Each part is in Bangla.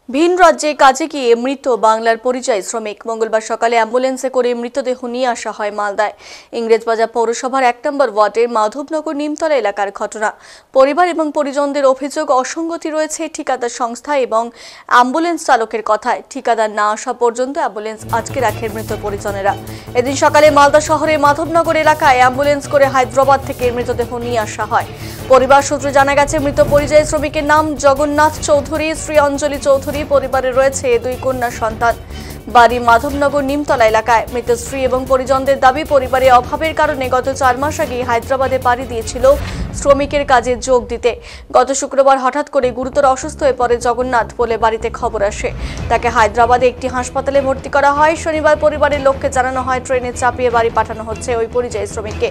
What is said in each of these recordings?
ভিন রাজ্যে কাজে গিয়ে মৃত বাংলার পরিযায়ী শ্রমিক। মঙ্গলবার সকালে অ্যাম্বুলেন্সে করে মৃতদেহ নিয়ে আসা হয় মালদায়। ইংরেজবাজার পৌরসভার 1 নম্বর ওয়ার্ডের মাধবনগর নিমতলা এলাকার ঘটনা। পরিবার এবং পরিজনদের অভিযোগ, অসঙ্গতি রয়েছে ঠিকাদার সংস্থা এবং অ্যাম্বুলেন্স চালকের কথায়। ঠিকাদার না আসা পর্যন্ত অ্যাম্বুলেন্স আটকে রাখেন মৃত পরিজনেরা। এদিন সকালে মালদা শহরে মাধবনগর এলাকায় অ্যাম্বুলেন্স করে হায়দ্রাবাদ থেকে মৃতদেহ নিয়ে আসা হয়। পরিবার সূত্রে জানা গেছে, মৃত পরিযায়ী শ্রমিকের নাম জগন্নাথ চৌধুরী, শ্রী অঞ্জলি চৌধুরী। পরিবারে রয়েছে 2 কন্যা সন্তান। বাড়ি মাধবনগর নিমতলা এলাকায়। মৃত স্ত্রী এবং পরিজনদের দাবি, পরিবারে অভাবের কারণে গত 4 মাস আগে হায়দ্রাবাদে পাড়ি দিয়েছিল শ্রমিকের কাজে যোগ দিতে। গত শুক্রবার হঠাৎ করে গুরুতর অসুস্থ হয়ে পড়ে জগন্নাথ বলে বাড়িতে খবর আসে। তাকে হায়দ্রাবাদে একটি হাসপাতালে ভর্তি করা হয়। শনিবার পরিবারের লোককে জানানো হয় ট্রেনে চাপিয়ে বাড়ি পাঠানো হচ্ছে ওই পরিযায়ী শ্রমিককে।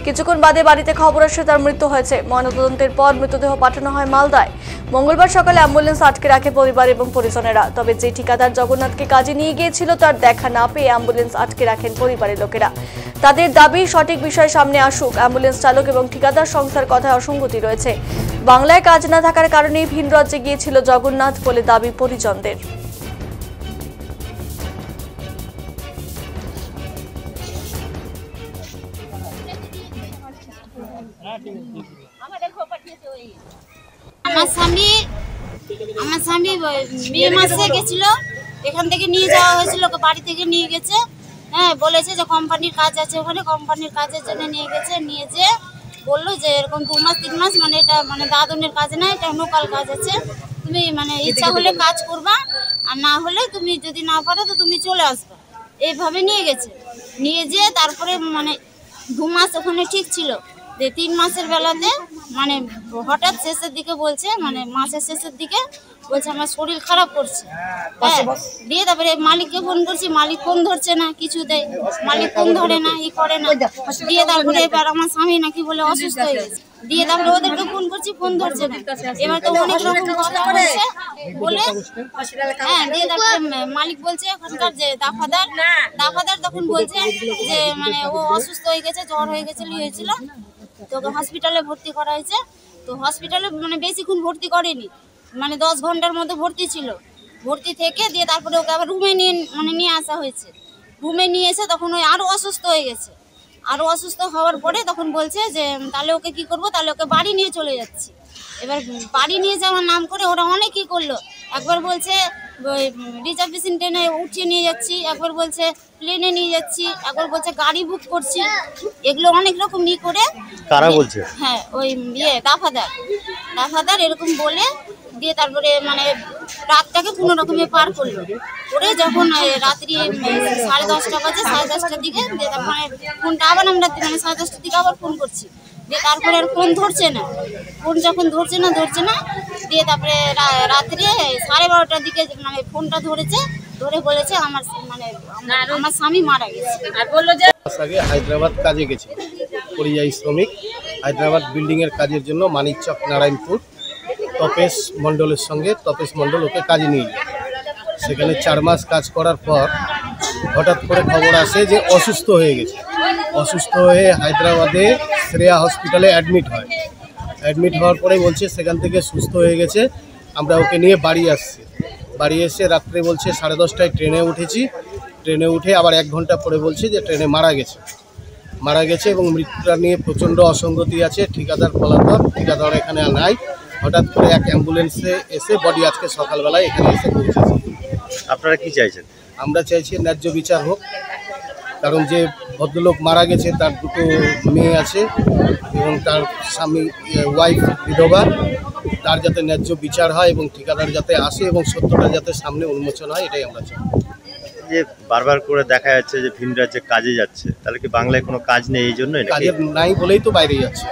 কিছুক্ষণ বাদে বাড়িতে খবর আসে তার মৃত্যু হয়েছে। ময়নাতদন্তের পর মৃতদেহ পাঠানো হয় মালদায়। মঙ্গলবার সকালে অ্যাম্বুলেন্স আটকে রাখে পরিবার এবং পরিজনেরা। তবে যে ঠিকাদার জগন্নাথকে কাজে নিয়ে গিয়েছিল তার দেখা না পেয়ে অ্যাম্বুলেন্স আটকে রাখেন পরিবারের লোকেরা। তাদের দাবি, সঠিক বিষয় সামনে আসুক। অ্যাম্বুলেন্স চালক এবং ঠিকাদার সংস্থার কথায় অসঙ্গতি রয়েছে। বাংলায় কাজ না থাকার কারণেই ভিন রাজ্যে গিয়েছিল জগন্নাথ বলে দাবি পরিজনদের। আমার স্বামী মে মাসে গেছিল, এখান থেকে নিয়ে যাওয়া হয়েছিল, বাড়ি থেকে নিয়ে গেছে। হ্যাঁ, বলেছে যে কোম্পানির কাজ আছে, ওখানে কোম্পানির কাজের জন্য নিয়ে গেছে। নিয়ে যে বললো যে এরকম 2 মাস 3 মাস মানে এটা মানে দাদনের কাজ না, এটা লোকাল কাজ আছে। তুমি মানে ইচ্ছা হলে কাজ করবা, আর না হলে তুমি যদি না পারো তো তুমি চলে আসবা। এইভাবে নিয়ে গেছে। নিয়ে যেয়ে তারপরে মানে 2 মাস ওখানে ঠিক ছিল। যে 3 মাসের বেলাতে মানে হঠাৎ শেষের দিকে বলছে, মানে মাসের শেষের দিকে বলছে আমার শরীর খারাপ করছে। হ্যাঁ, দিয়ে তারপরে মালিককে ফোন করছি, মালিক ফোন ধরছে না, কিছু দেয় মালিক ফোন ধরে না, ই করে না। দিয়ে তারপরে এবার আমার স্বামী নাকি বলে অসুস্থ হয়ে গেছে। দিয়ে তারপরে ওদেরকে ফোন করছি, ফোন ধরছে না। এবার তো অনেক রকম কথা বলছে বলে, হ্যাঁ, দিয়ে তারপরে মালিক বলছে ওখানকার যে দাফাদার তখন বলছে যে মানে ও অসুস্থ হয়ে গেছে, জ্বর হয়ে গেছিল, হয়েছিল, তোকে হসপিটালে ভর্তি করা হয়েছে। তো হসপিটালে মানে বেশিক্ষণ ভর্তি করেনি, মানে 10 ঘন্টার মধ্যে ভর্তি ছিল। ভর্তি থেকে দিয়ে তারপরে ওকে আবার রুমে নিয়ে আসা হয়েছে। রুমে নিয়ে এসে তখন ওই আরও অসুস্থ হয়ে গেছে। আরও অসুস্থ হওয়ার পরে তখন বলছে যে তাহলে ওকে কি করব, তাহলে ওকে বাড়ি নিয়ে চলে যাচ্ছি। এবার বাড়ি নিয়ে যাওয়ার নাম করে ওরা অনেক কী করলো। একবার বলছে রিজার্ভেশন ট্রেনে উঠিয়ে নিয়ে যাচ্ছি, একবার বলছে প্লেনে নিয়ে যাচ্ছি, একবার বলছে গাড়ি বুক করছি। এগুলো অনেক রকম ই করে কারা বলছে? হ্যাঁ, ওই দাফাদার এরকম বলে দিয়ে তারপরে মানে রাতটাকে কোনো রকমে পার করলো। করে যখন রাত্রি 10:30 বাজে, 10:30টার দিকে দিয়ে তারপরে ফোনটা আবার আমরা মানে 10:30টার দিকে আবার ফোন করছি। দিয়ে তারপরে আর ফোন ধরছে না। ফোন যখন ধরছে না দিয়ে তারপরে রাত্রে 12:30টার দিকে মানে ফোনটা ধরেছে, ধরে বলেছে আমার স্বামী মারা গেছে। আর বললো যে আগে হায়দ্রাবাদ কাজে গেছে পরিযায়ী শ্রমিক। হায়দ্রাবাদ বিল্ডিংয়ের কাজের জন্য মানিকচক নারায়ণপুর তপেশ মণ্ডলের সঙ্গে তপেশ মণ্ডল ওকে কাজে নিয়ে যায়। সেখানে 4 মাস কাজ করার পর হঠাৎ করে খবর আসে যে অসুস্থ হয়ে গেছে। অসুস্থ হয়ে হায়দ্রাবাদে শ্রেয়া হসপিটালে অ্যাডমিট হয়। অ্যাডমিট হওয়ার পরে বলছে সেখান থেকে সুস্থ হয়ে গেছে, আমরা ওকে নিয়ে বাড়ি আসছি। বাড়ি এসে রাত্রে বলছে 10:30টায় ট্রেনে উঠেছি। ট্রেনে উঠে আবার 1 ঘন্টা পরে বলছে যে ট্রেনে মারা গেছে এবং মৃত্যুটা নিয়ে প্রচণ্ড অসঙ্গতি আছে। ঠিকাদার এখানে নাই। হঠাৎ করে এক অ্যাম্বুলেন্সে এসে বডি আজকে সকালবেলায় এখানে এসে পৌঁছেছে। আপনারা কি চাইছেন? আমরা চাইছি ন্যায্য বিচার হোক, কারণ যে ভদ্রলোক মারা গেছে তার 2 মেয়ে আছে এবং তার স্বামী ওয়াইফ বিধবা। তার যাতে ন্যায্য বিচার হয় এবং ঠিকাদার যাতে আসে এবং সত্যটা যাতে সামনে উন্মোচন হয়, এটাই আমরা চাই। যে বারবার করে দেখা যাচ্ছে যে ভিন রাজ্যে কাজে যাচ্ছে, তাহলে কি বাংলায় কোনো কাজ নেই? এই জন্য কাজের নাই বলেই তো বাইরে যাচ্ছে।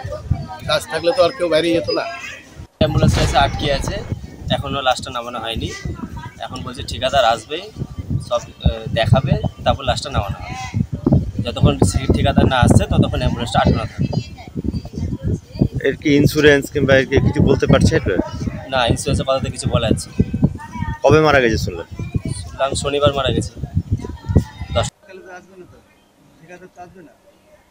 কাজ থাকলে তো আর কেউ বাইরে যেত না। অ্যাম্বুলেন্সটা এসে আটকে আছে, এখনও লাশটা নামানো হয়নি। এখন বলছে ঠিকাদার আসবে, সব দেখাবে, তারপর লাশটা নামানো হবে। যতক্ষণ ঠিকাদার না আসছে ততক্ষণ অ্যাম্বুলেন্সটা আটকানো থাকবে। এর কি ইন্স্যুরেন্স কিংবা এর কি কিছু বলতে পারছে? না, ইন্স্যুরেন্সের পাতাতে কিছু বলা যাচ্ছে। কবে মারা গেছে শুনলাম? শনিবার মারা গেছে। 10 আসবে না তো, ঠিকাদার তো আসবে না।